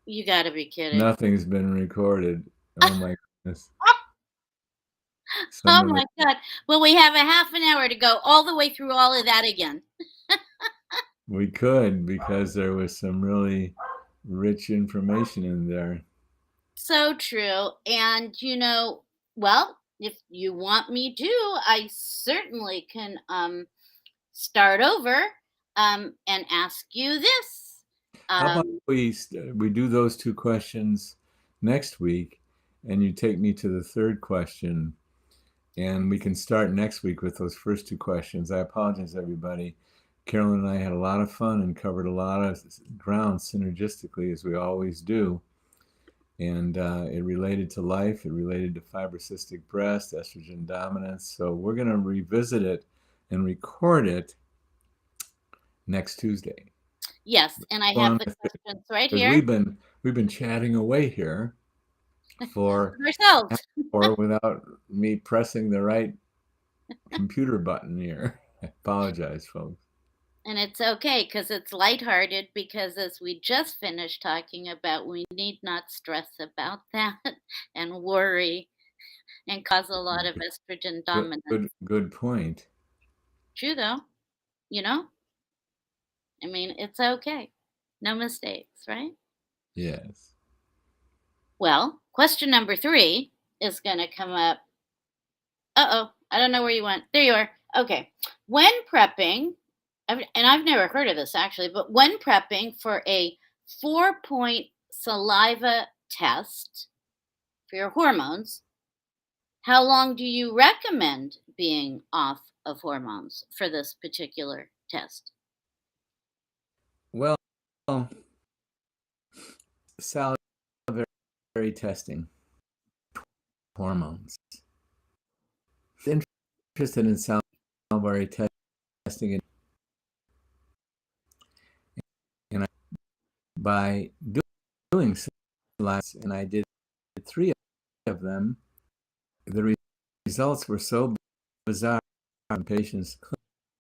You gotta be kidding. Nothing's been recorded. Oh my goodness. Some Oh of my it God. Well, we have a half an hour to go all the way through all of that again. we could because there was some really rich information in there. So true. And well, if you want me to, I certainly can start over and ask you this. How about Um we do those two questions next week, and you take me to the third question, and we can start next week with those first two questions. I apologize, everybody. Carolyn and I had a lot of fun and covered a lot of ground synergistically, as we always do. And it related to life, it related to fibrocystic breast, estrogen dominance. So we're going to revisit it and record it next Tuesday. yes, and I have the questions right Because here we've been chatting away here for an ourselves. hour without me pressing the right computer button here. I apologize, folks. And it's okay because it's lighthearted because as we just finished talking about, we need not stress about that and worry and cause a lot of estrogen Good, dominance. good point. True though, you know? I mean, it's okay. No mistakes, right? Yes. Well, question number 3 is going to come up. Uh-oh, I don't know where you went. There you are. Okay. When prepping, and I've never heard of this actually, but when prepping for a 4-point saliva test for your hormones, how long do you recommend being off of hormones for this particular test? Well, salivary testing, hormones. Interested in salivary testing, and by doing saliva, and I did 3 of them, the results were so bizarre in patients'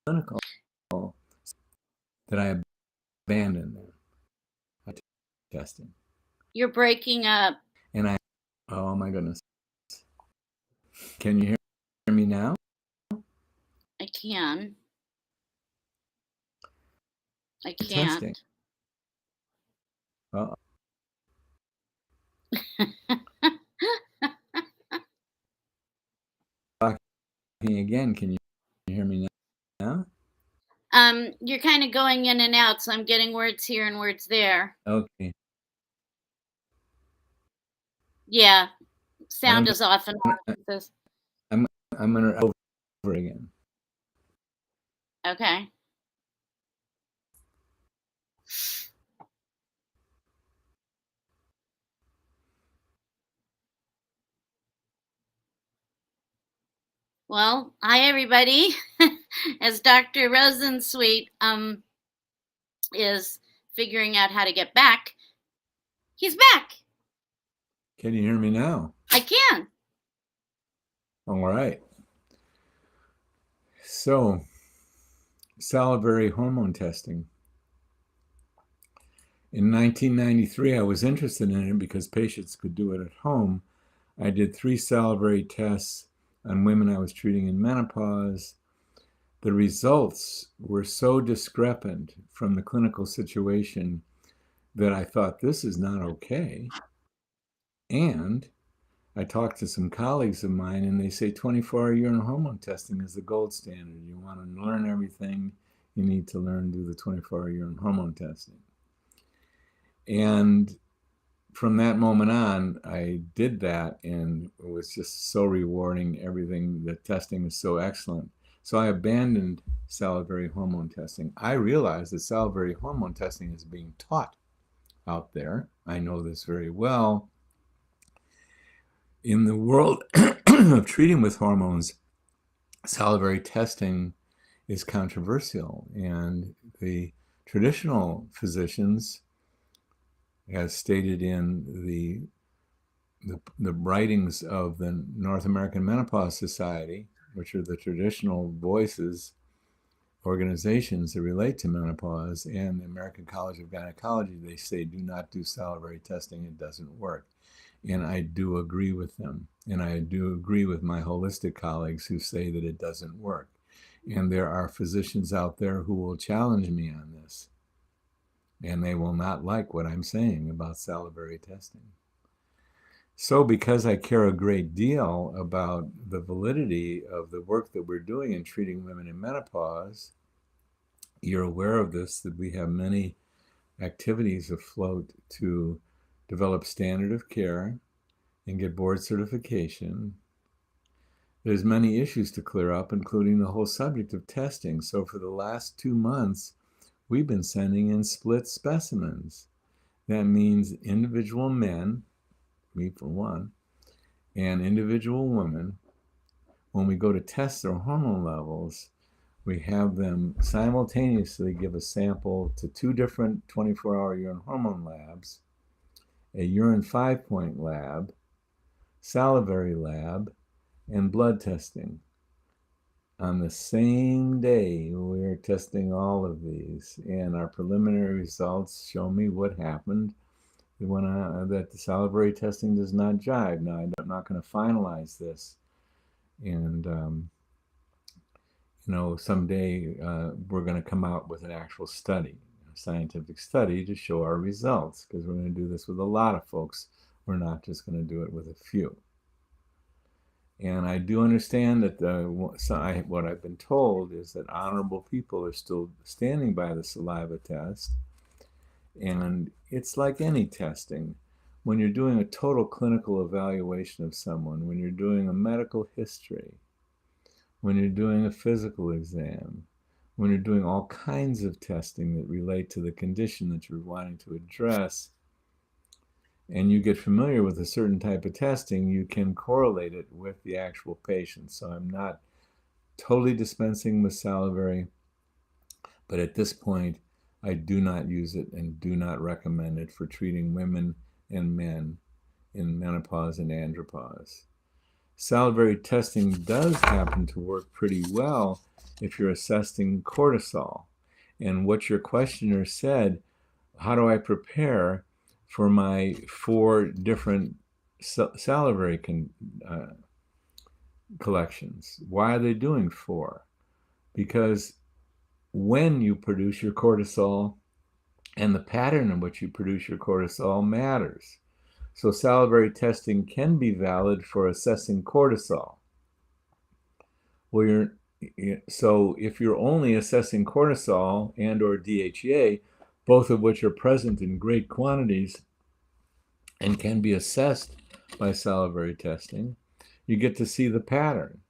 clinical that I abandoned them testing. You're breaking up. And oh my goodness. Can you hear me now? I can. I Testing. can't. Uh-oh. Talking again. Can you hear me now? You're kind of going in and out, so I'm getting words here and words there. Okay. Yeah, I'm sound is off and on. I'm gonna over again. Okay. Well, hi everybody. As Dr. Rosensweet is figuring out how to get back, he's back. Can you hear me now? I can. All right. So, salivary hormone testing. In 1993, I was interested in it because patients could do it at home. I did 3 salivary tests on women I was treating in menopause. The results were so discrepant from the clinical situation that I thought, this is not okay. And I talked to some colleagues of mine, and they say 24-hour urine hormone testing is the gold standard. You want to learn everything you need to learn, do the 24-hour urine hormone testing. And from that moment on, I did that, and it was just so rewarding. Everything, the testing is so excellent. So I abandoned salivary hormone testing. I realized that salivary hormone testing is being taught out there. I know this very well. In the world of treating with hormones, salivary testing is controversial, and the traditional physicians, as stated in the writings of the North American Menopause Society, which are the traditional voices organizations that relate to menopause and the American College of Gynecology, they say do not do salivary testing, it doesn't work. And I do agree with them. And I do agree with my holistic colleagues who say that it doesn't work. And there are physicians out there who will challenge me on this. And they will not like what I'm saying about salivary testing. So, because I care a great deal about the validity of the work that we're doing in treating women in menopause, you're aware of this, that we have many activities afloat to develop standard of care and get board certification. There's many issues to clear up, including the whole subject of testing. So for the last 2 months, we've been sending in split specimens. That means individual men, me for one, and individual women, when we go to test their hormone levels, we have them simultaneously give a sample to 2 different 24-hour urine hormone labs, a urine 5-point lab, salivary lab, and blood testing. On the same day, we're testing all of these, and our preliminary results show me what happened when that the salivary testing does not jive. Now, I'm not going to finalize this, and someday we're going to come out with an actual study, a scientific study to show our results, because we're going to do this with a lot of folks. We're not just going to do it with a few. And I do understand that what I've been told is that honorable people are still standing by the saliva test. And it's like any testing. When you're doing a total clinical evaluation of someone, when you're doing a medical history, when you're doing a physical exam, when you're doing all kinds of testing that relate to the condition that you're wanting to address, and you get familiar with a certain type of testing, you can correlate it with the actual patient. So I'm not totally dispensing with salivary, but at this point, I do not use it and do not recommend it for treating women and men in menopause and andropause. Salivary testing does happen to work pretty well if you're assessing cortisol. And what your questioner said, how do I prepare for my 4 different salivary collections? Why are they doing 4? Because when you produce your cortisol and the pattern in which you produce your cortisol matters. So salivary testing can be valid for assessing cortisol. So if you're only assessing cortisol and or DHEA, both of which are present in great quantities and can be assessed by salivary testing, you get to see the pattern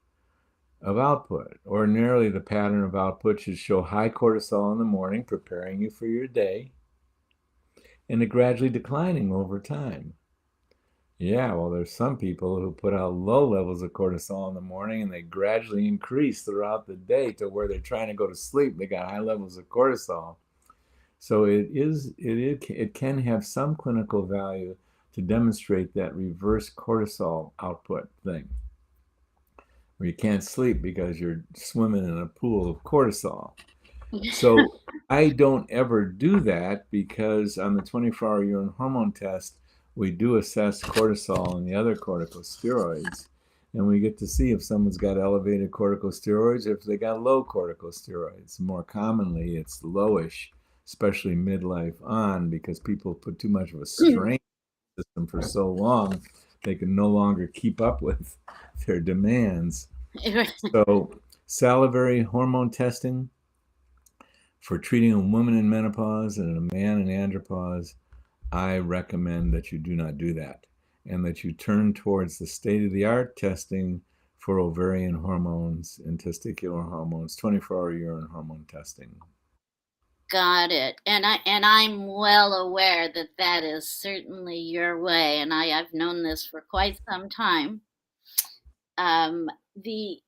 of output. Ordinarily, the pattern of output should show high cortisol in the morning, preparing you for your day, and it gradually declining over time. Yeah, well, there's some people who put out low levels of cortisol in the morning and they gradually increase throughout the day to where they're trying to go to sleep. They got high levels of cortisol. So it can have some clinical value to demonstrate that reverse cortisol output thing, where you can't sleep because you're swimming in a pool of cortisol. So I don't ever do that, because on the 24-hour urine hormone test, we do assess cortisol and the other corticosteroids. And we get to see if someone's got elevated corticosteroids or if they got low corticosteroids. More commonly, it's lowish, especially midlife on, because people put too much of a strain on the system for so long, they can no longer keep up with their demands. So salivary hormone testing for treating a woman in menopause and a man in andropause, I recommend that you do not do that, and that you turn towards the state-of-the-art testing for ovarian hormones and testicular hormones, 24-hour urine hormone testing. Got it. And I'm well aware that that is certainly your way, and I've known this for quite some time. Um, the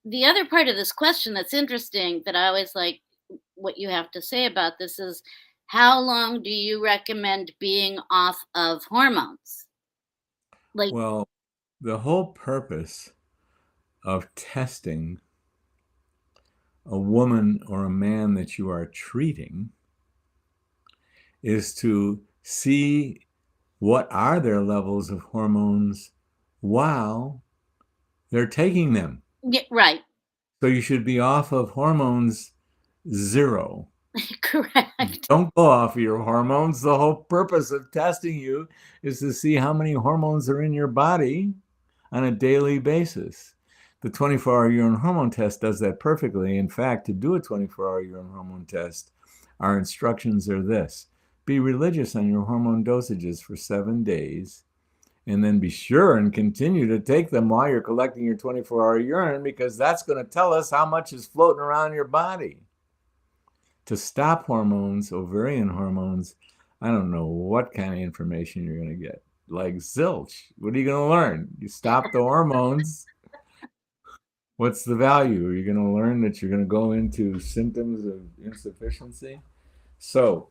the other part of this question that's interesting, that I always like what you have to say about this, is how long do you recommend being off of hormones? Like, Well, the whole purpose of testing a woman or a man that you are treating is to see what are their levels of hormones while they're taking them. Yeah, right. So you should be off of hormones zero. Correct. Don't go off of your hormones. The whole purpose of testing you is to see how many hormones are in your body on a daily basis. The 24-hour urine hormone test does that perfectly. In fact, to do a 24-hour urine hormone test, our instructions are this: be religious on your hormone dosages for 7 days, and then be sure and continue to take them while you're collecting your 24-hour urine, because that's going to tell us how much is floating around your body. To stop hormones, ovarian hormones, I don't know what kind of information you're going to get. Like zilch. What are you going to learn? You stop the hormones. What's the value? Are you going to learn that you're going to go into symptoms of insufficiency? So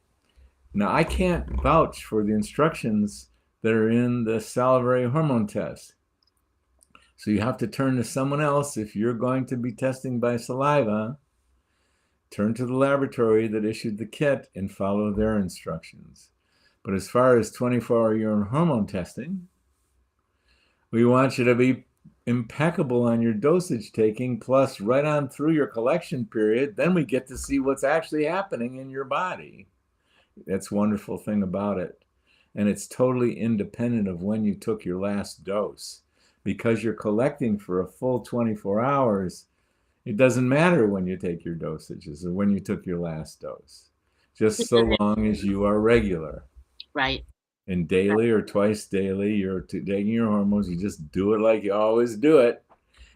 now I can't vouch for the instructions that are in the salivary hormone test. So you have to turn to someone else. If you're going to be testing by saliva, turn to the laboratory that issued the kit and follow their instructions. But as far as 24-hour urine hormone testing, we want you to be impeccable on your dosage taking, plus right on through your collection period. Then we get to see what's actually happening in your body. That's a wonderful thing about it. And it's totally independent of when you took your last dose. Because you're collecting for a full 24 hours, it doesn't matter when you take your dosages or when you took your last dose, just so long as you are regular. Right. And daily or twice daily, you're taking your hormones, you just do it like you always do it.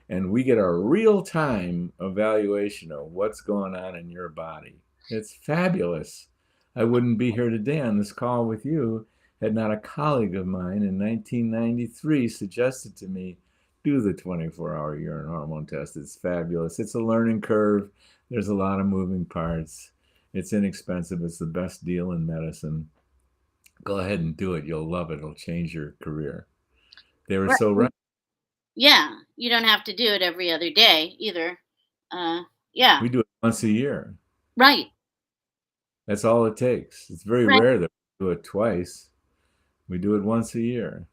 And we get a real time evaluation of what's going on in your body. It's fabulous. I wouldn't be here today on this call with you had not a colleague of mine in 1993 suggested to me, do the 24-hour urine hormone test. It's fabulous. It's a learning curve. There's a lot of moving parts. It's inexpensive. It's the best deal in medicine. Go ahead and do it. You'll love it. It'll change your career. They were so right. Yeah, you don't have to do it every other day either. Yeah. We do it once a year. Right. That's all it takes. It's very Right. rare that we do it twice. We do it once a year.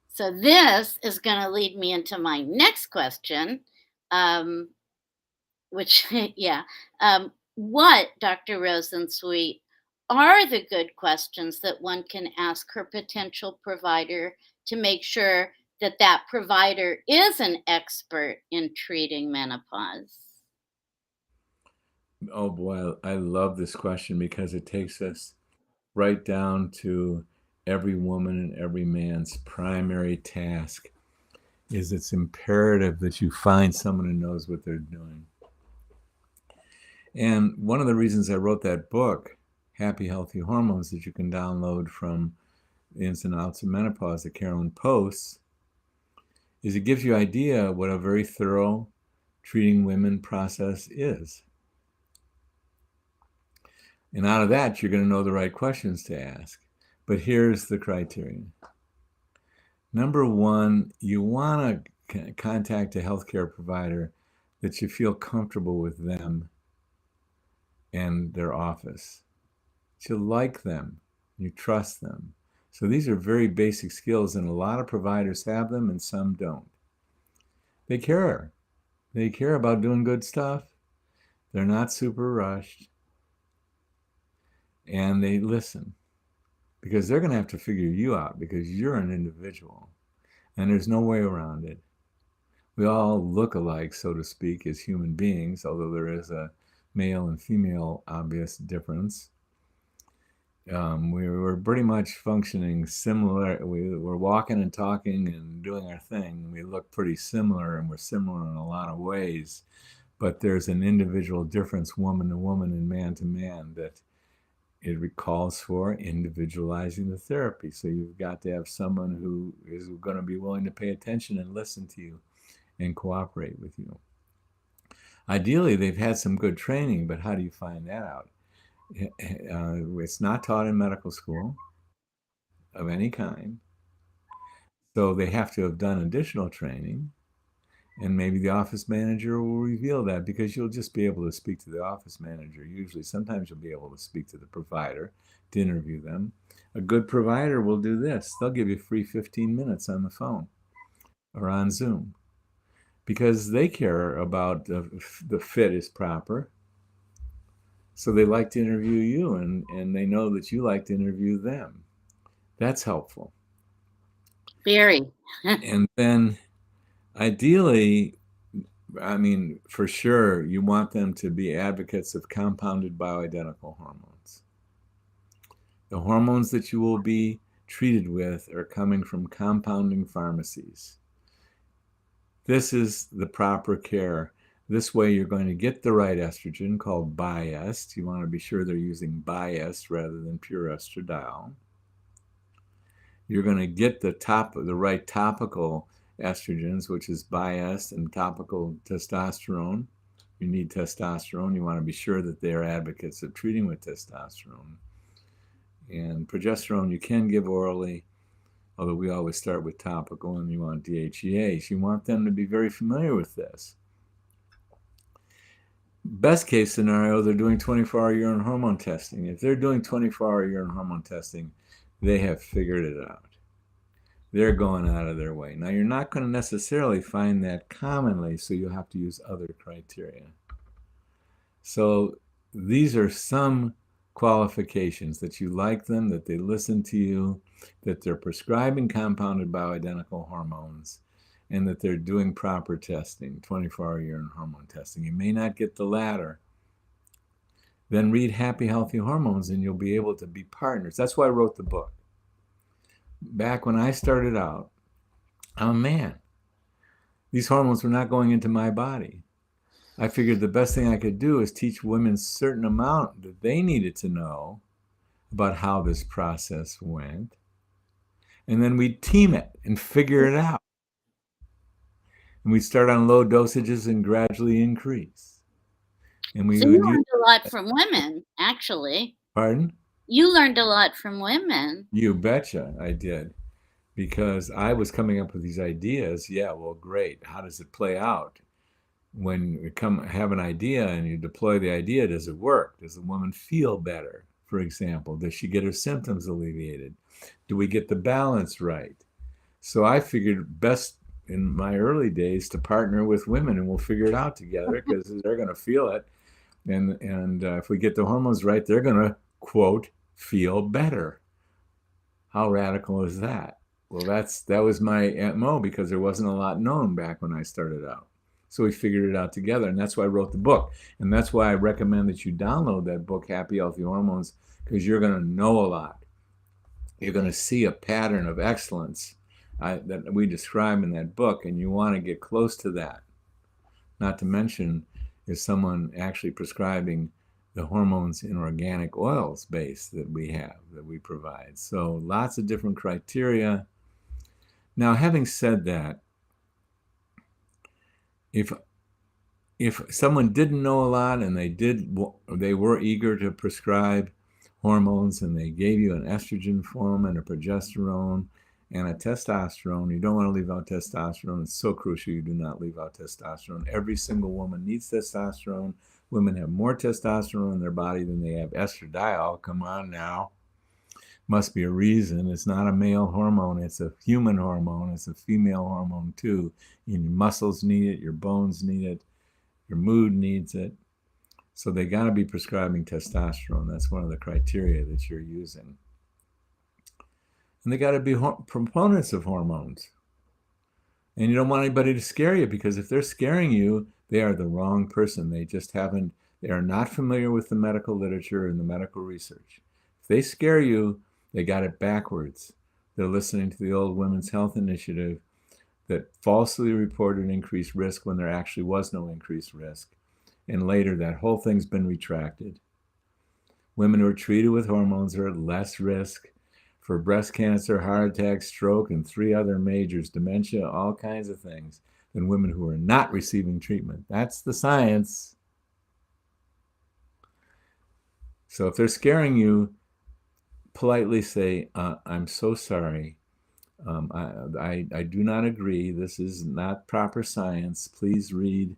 So this is going to lead me into my next question, which, yeah. What, Dr. Rosensweet, are the good questions that one can ask her potential provider to make sure that that provider is an expert in treating menopause? Oh boy, I love this question because it takes us right down to every woman and every man's primary task. Is it's imperative that you find someone who knows what they're doing. And one of the reasons I wrote that book, Happy Healthy Hormones, that you can download from the Ins and Outs of Menopause that Carolyn posts, is it gives you an idea what a very thorough treating women process is. And out of that, you're going to know the right questions to ask. But here's the criterion. Number one, you want to contact a healthcare provider that you feel comfortable with them and their office. That you like them, you trust them. So these are very basic skills, and a lot of providers have them and some don't. They care. They care about doing good stuff. They're not super rushed. And they listen, because they're going to have to figure you out because you're an individual and there's no way around it. We all look alike, so to speak, as human beings, although there is a male and female obvious difference. We were pretty much functioning similar. We were walking and talking and doing our thing. We look pretty similar, and we're similar in a lot of ways. But there's an individual difference, woman to woman and man to man, that it calls for individualizing the therapy. So you've got to have someone who is going to be willing to pay attention and listen to you and cooperate with you. Ideally, they've had some good training, but how do you find that out? It's not taught in medical school of any kind. So they have to have done additional training. And maybe the office manager will reveal that, because you'll just be able to speak to the office manager usually. Sometimes you'll be able to speak to the provider to interview them. A good provider will do this. They'll give you free 15 minutes on the phone or on Zoom, because they care about the fit is proper. So they like to interview you, and they know that you like to interview them. That's helpful. Very. And then ideally, I mean, for sure, you want them to be advocates of compounded bioidentical hormones. The hormones that you will be treated with are coming from compounding pharmacies. This is the proper care. This way, you're going to get the right estrogen, called biased. You want to be sure they're using biased rather than pure estradiol. You're going to get the right topical estrogens, which is biased, and topical testosterone. You need testosterone. You want to be sure that they are advocates of treating with testosterone. And progesterone you can give orally, although we always start with topical, and you want DHEAs. You want them to be very familiar with this. Best case scenario, they're doing 24-hour urine hormone testing. If they're doing 24-hour urine hormone testing, they have figured it out. They're going out of their way. Now, you're not going to necessarily find that commonly, so you'll have to use other criteria. So these are some qualifications: that you like them, that they listen to you, that they're prescribing compounded bioidentical hormones, and that they're doing proper testing, 24-hour urine hormone testing. You may not get the latter. Then read Happy Healthy Hormones, and you'll be able to be partners. That's why I wrote the book. Back when I started out, I'm a man. These hormones were not going into my body. I figured the best thing I could do is teach women a certain amount that they needed to know about how this process went. And then we'd team it and figure it out. And we'd start on low dosages and gradually increase. And we So you would use. learned a lot from women, actually. Pardon? You learned a lot from women. You betcha I did. Because I was coming up with these ideas. Yeah, well, great. How does it play out? When you have an idea and you deploy the idea, does it work? Does the woman feel better, for example? Does she get her symptoms alleviated? Do we get the balance right? So I figured best in my early days to partner with women, and we'll figure it out together, because they're going to feel it. And if we get the hormones right, they're going to, quote, feel better. How radical is that? Well, that was my MO, because there wasn't a lot known back when I started out. So we figured it out together, and that's why I wrote the book. And that's why I recommend that you download that book, Happy Healthy Hormones, because you're going to know a lot. You're going to see a pattern of excellence that we describe in that book, and you want to get close to that. Not to mention, is someone actually prescribing the hormones in organic oils base that we provide. So lots of different criteria. Now, having said that, if someone didn't know a lot and they were eager to prescribe hormones, and they gave you an estrogen form and a progesterone and a testosterone, you don't want to leave out testosterone. It's so crucial you do not leave out testosterone. Every single woman needs testosterone. Women have more testosterone in their body than they have estradiol. Come on now. Must be a reason. It's not a male hormone. It's a human hormone. It's a female hormone too. Your muscles need it. Your bones need it. Your mood needs it. So they got to be prescribing testosterone. That's one of the criteria that you're using. And they got to be proponents of hormones. And you don't want anybody to scare you, because if they're scaring you, they are the wrong person. They are not familiar with the medical literature and the medical research. If they scare you, they got it backwards. They're listening to the old Women's Health Initiative that falsely reported increased risk when there actually was no increased risk. And later, that whole thing's been retracted. Women who are treated with hormones are at less risk for breast cancer, heart attack, stroke, and 3 other majors, dementia, all kinds of things, than women who are not receiving treatment. That's the science. So if they're scaring you, politely say, I'm so sorry. I do not agree. This is not proper science. Please read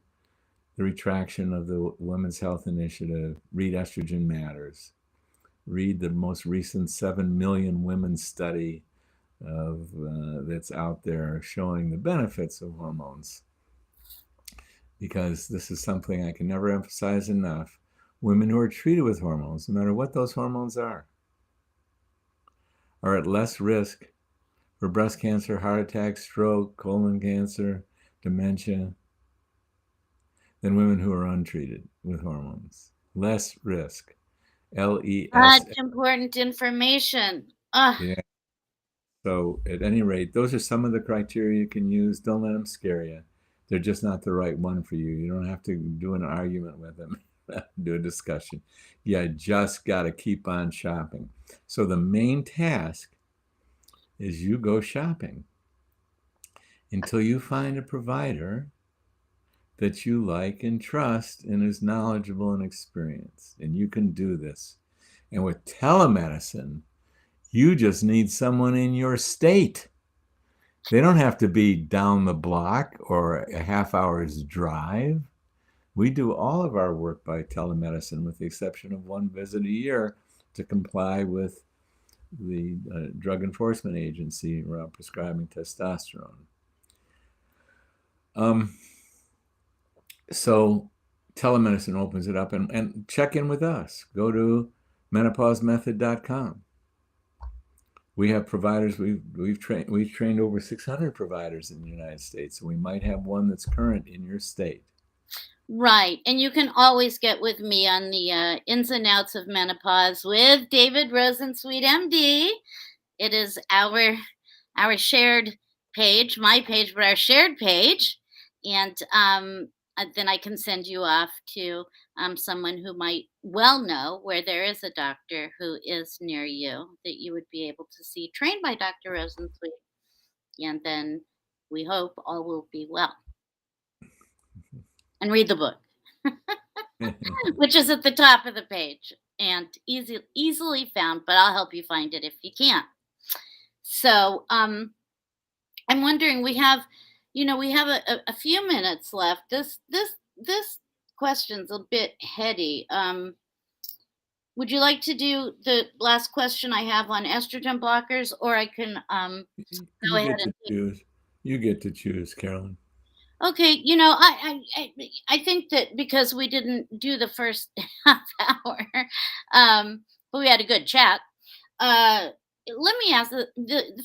the retraction of the Women's Health Initiative. Read Estrogen Matters. Read the most recent 7 million women study of that's out there showing the benefits of hormones. Because this is something I can never emphasize enough. Women who are treated with hormones, no matter what those hormones are at less risk for breast cancer, heart attack, stroke, colon cancer, dementia than women who are untreated with hormones. Less risk. LES. Such important information. Ah, Yeah. So at any rate, those are some of the criteria you can use. Don't let them scare you. They're just not the right one for you. You don't have to do an argument with them, do a discussion. You just got to keep on shopping. So the main task is you go shopping until you find a provider that you like and trust and is knowledgeable and experienced. And you can do this. And with telemedicine, you just need someone in your state. They don't have to be down the block or a half hour's drive. We do all of our work by telemedicine, with the exception of one visit a year to comply with the Drug Enforcement Agency around prescribing testosterone. So telemedicine opens it up, and check in with us. Go to menopausemethod.com. We have providers. We've trained over 600 providers in the United States, so we might have one that's current in your state. right. And you can always get with me on the ins and outs of menopause with David Rosensweet, MD. It is our shared page, my page, but our shared page. And then I can send you off to someone who might well know where there is a doctor who is near you that you would be able to see, trained by Dr. Rosensweet. And then we hope all will be well. And read the book, which is at the top of the page and easily found, but I'll help you find it if you can't. So I'm wondering, we have a few minutes left. This question's a bit heady. Would you like to do the last question I have on estrogen blockers, or I can go You ahead get and to choose. You get to choose, Carolyn. okay, I think that because we didn't do the first half hour, but we had a good chat. Uh, Let me ask the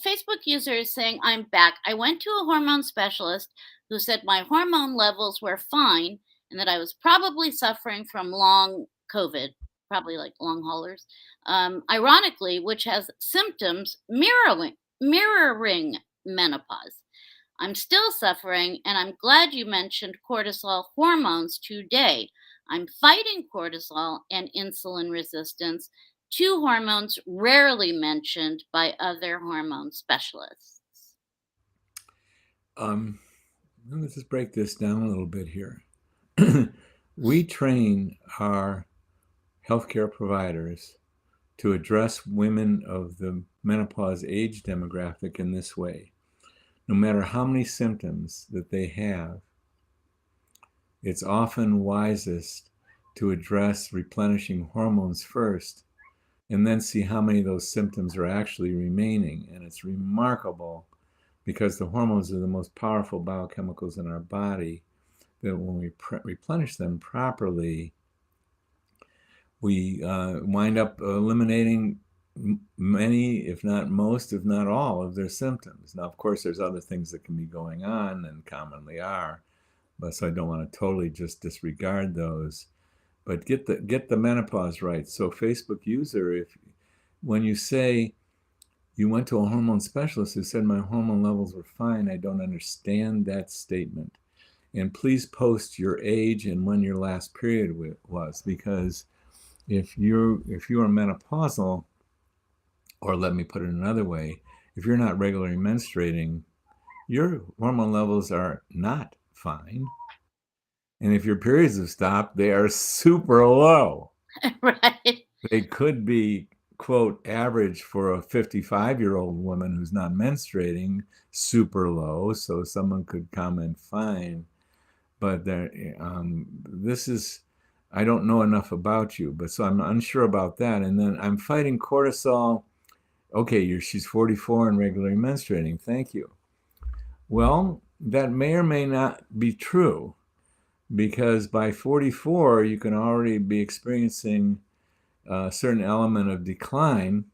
Facebook user is saying, I'm back. I went to a hormone specialist who said my hormone levels were fine and that I was probably suffering from long COVID, probably like long haulers. Ironically, which has symptoms mirroring menopause. I'm still suffering, and I'm glad you mentioned cortisol hormones today. I'm fighting cortisol and insulin resistance, two hormones rarely mentioned by other hormone specialists. Let's just break this down a little bit here. We train our healthcare providers to address women of the menopause age demographic in this way. No matter how many symptoms that they have, it's often wisest to address replenishing hormones first and then see how many of those symptoms are actually remaining. And it's remarkable, because the hormones are the most powerful biochemicals in our body, that when we replenish them properly, we wind up eliminating many, if not most, if not all of their symptoms. Now, of course, there's other things that can be going on and commonly are, but so I don't want to totally just disregard those. But get the menopause right. So Facebook user, when you say you went to a hormone specialist who said my hormone levels were fine, I don't understand that statement. And please post your age and when your last period was, because if you are menopausal, or let me put it another way, if you're not regularly menstruating, your hormone levels are not fine. And if your periods have stopped, they are super low. Right. They could be quote average for a 55-year-old woman who's not menstruating super low, so someone could comment fine. But this is, I don't know enough about you, but so I'm unsure about that. And then I'm fighting cortisol. Okay, she's 44 and regularly menstruating. Thank you. Well, that may or may not be true because by 44, you can already be experiencing a certain element of decline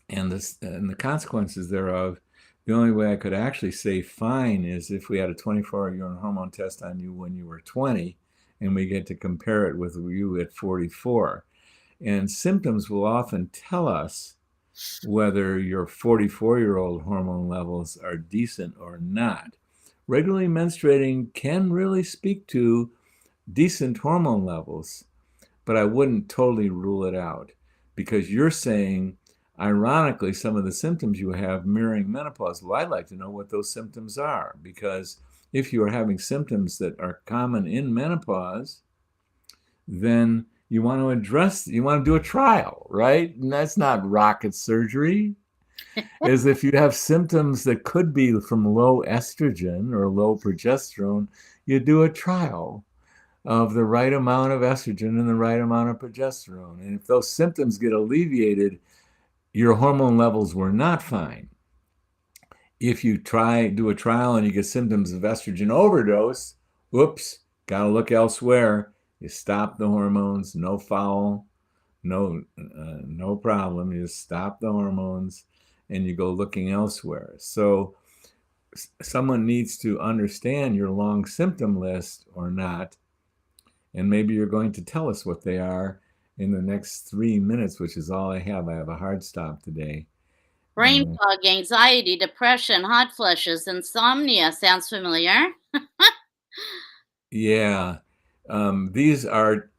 and the consequences thereof. The only way I could actually say fine is if we had a 24-hour urine hormone test on you when you were 20 and we get to compare it with you at 44. And symptoms will often tell us whether your 44-year-old hormone levels are decent or not. Regularly menstruating can really speak to decent hormone levels, but I wouldn't totally rule it out because you're saying, ironically, some of the symptoms you have mirroring menopause. Well, I'd like to know what those symptoms are because if you are having symptoms that are common in menopause, then you want to do a trial, right? And that's not rocket surgery. Is if you have symptoms that could be from low estrogen or low progesterone, you do a trial of the right amount of estrogen and the right amount of progesterone. And if those symptoms get alleviated, your hormone levels were not fine. If you do a trial and you get symptoms of estrogen overdose, whoops, got to look elsewhere. You stop the hormones, no foul, no problem. You just stop the hormones and you go looking elsewhere. So someone needs to understand your long symptom list or not. And maybe you're going to tell us what they are in the next 3 minutes, which is all I have. I have a hard stop today. Brain fog, anxiety, depression, hot flushes, insomnia. Sounds familiar? Yeah. These are,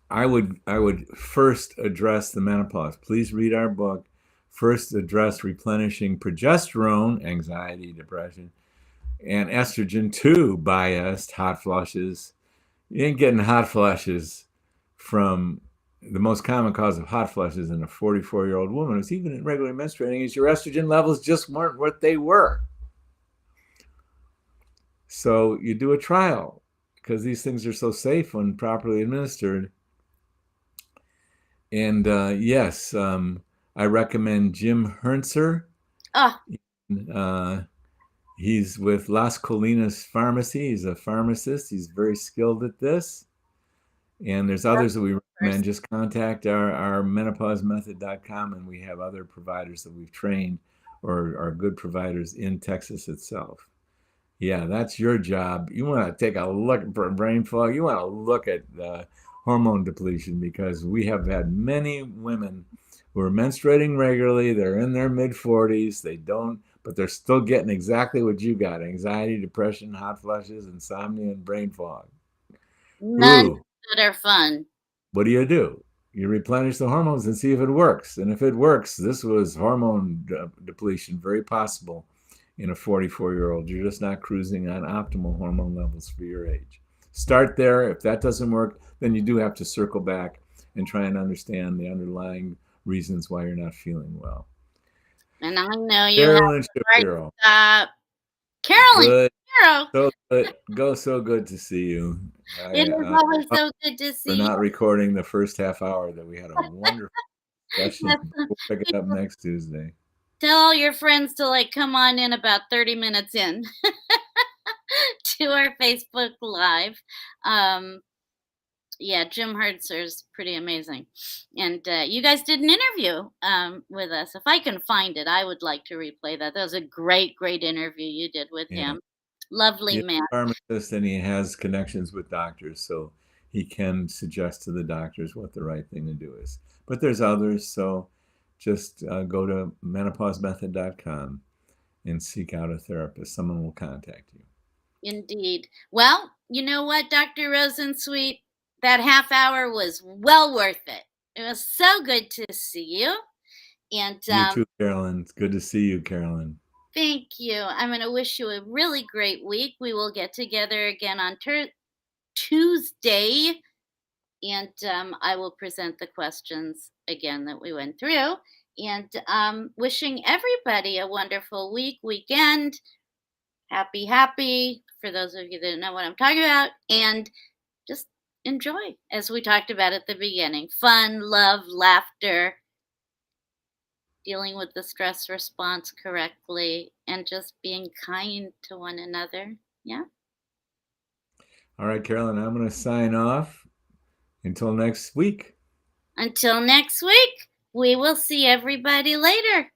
I would first address the menopause. Please read our book. First address replenishing progesterone, anxiety, depression, and estrogen too, biased, hot flushes. You ain't getting hot flushes from the most common cause of hot flushes in a 44-year-old woman who's even regularly menstruating is your estrogen levels just weren't what they were. So you do a trial because these things are so safe when properly administered. And yes, I recommend Jim Herntzer. Oh, He's with Las Colinas Pharmacy. He's a pharmacist. He's very skilled at this. And there's others that we recommend. Just contact our menopausemethod.com, and we have other providers that we've trained or are good providers in Texas itself. Yeah, that's your job. You want to take a look for brain fog. You want to look at the hormone depletion because we have had many women who are menstruating regularly. They're in their mid 40s. They don't, but they're still getting exactly what you got: anxiety, depression, hot flushes, insomnia, and brain fog. none Ooh, that are fun. what do? You replenish the hormones and see if it works. And if it works, this was hormone depletion, very possible in a 44-year-old. You're just not cruising on optimal hormone levels for your age. Start there. If that doesn't work, then you do have to circle back and try and understand the underlying reasons why you're not feeling well. And I know you Carolyn have a Shapiro. Carolyn Good. Shapiro. So good. So good to see you. It is always so good to We're see you. not recording the first half hour that we had a wonderful discussion. We'll pick it up next Tuesday. Tell all your friends to come on in about 30 minutes in to our Facebook Live. Yeah, Jim Hertzer's pretty amazing. And you guys did an interview with us. If I can find it, I would like to replay that. That was a great, great interview you did with Yeah. him. Lovely He's man. a pharmacist and he has connections with doctors, so he can suggest to the doctors what the right thing to do is. But there's others, so just go to menopausemethod.com and seek out a therapist. Someone will contact you. Indeed. Well, you know what, Dr. Rosensweet? That half hour was well worth it. It was so good to see you. And You too, Carolyn. It's good to see you, Carolyn. thank you. I'm going to wish you a really great week. We will get together again on Tuesday And I will present the questions again that we went through. And wishing everybody a wonderful weekend. Happy for those of you that know what I'm talking about. And just enjoy, as we talked about at the beginning, fun, love, laughter, dealing with the stress response correctly, and just being kind to one another. Yeah. All right, Carolyn, I'm going to sign off. Until next week. Until next week, we will see everybody later.